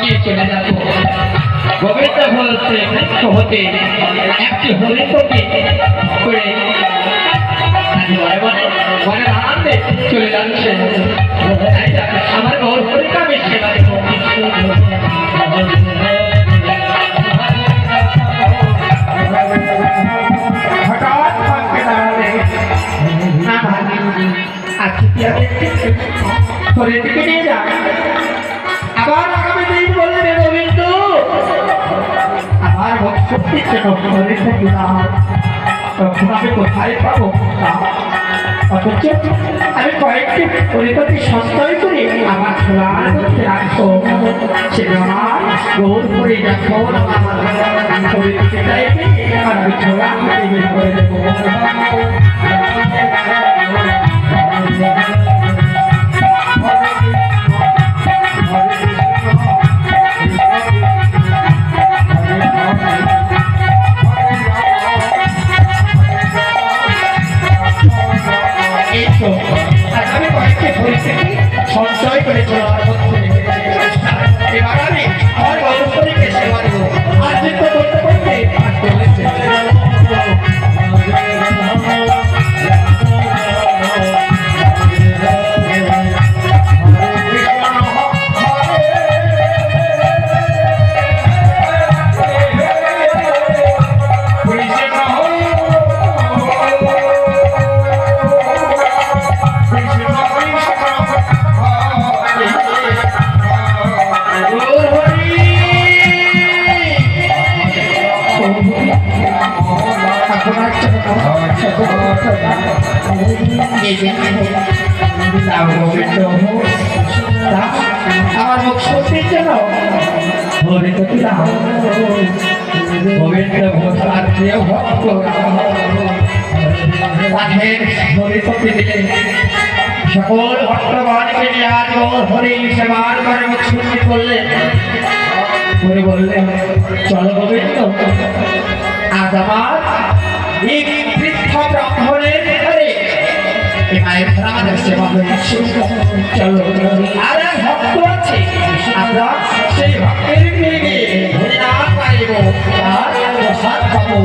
নিয়ে চলে যাবো। গোবিন্দ বলছে হতে একটি হরিণকে করে আনন্দে চলে যাচ্ছে। আমার গৌর হরিণটা বেশ সেবা দেব। আবার আগামী দিন বলবে গোবিন্দ আমার ভক্তি তখন আমি কোথায় পাবো? অথচ আমি কয়েকটি পরিপতি সঞ্চয় করে আমার ছোলার মধ্যে রাখবো। সে আমার গোল করে যখন আমার পরিপতি চাইবে আর আমি ছোলা হাতে বের করে দেবো। আমি কয়েকটি পরিস্থিতি সঞ্চয় করে চলার মধ্যে এবার আমি আমার গল্পকে সেবা দেবো। আর চিন্তা করতে করতে আমার মুখ সত্যির জন্য গোবিন্দ ঘোষার প্রিয় ভক্ত সকল ভক্তগণকে নিয়ে আজ হরি সেবার করে মুখ শুদ্ধি করলেন। বললেন চলো গোবিন্দ আজ আমার এই বৃদ্ধ ব্রাহ্মণের ঘরে মায়ের আমাদের সেবা হয়েছে। চলো আর এক ভক্ত আছে আমরা সেই ভক্তের ফিরে গিয়ে হরিনাম গাইব আর প্রসাদ পাবো।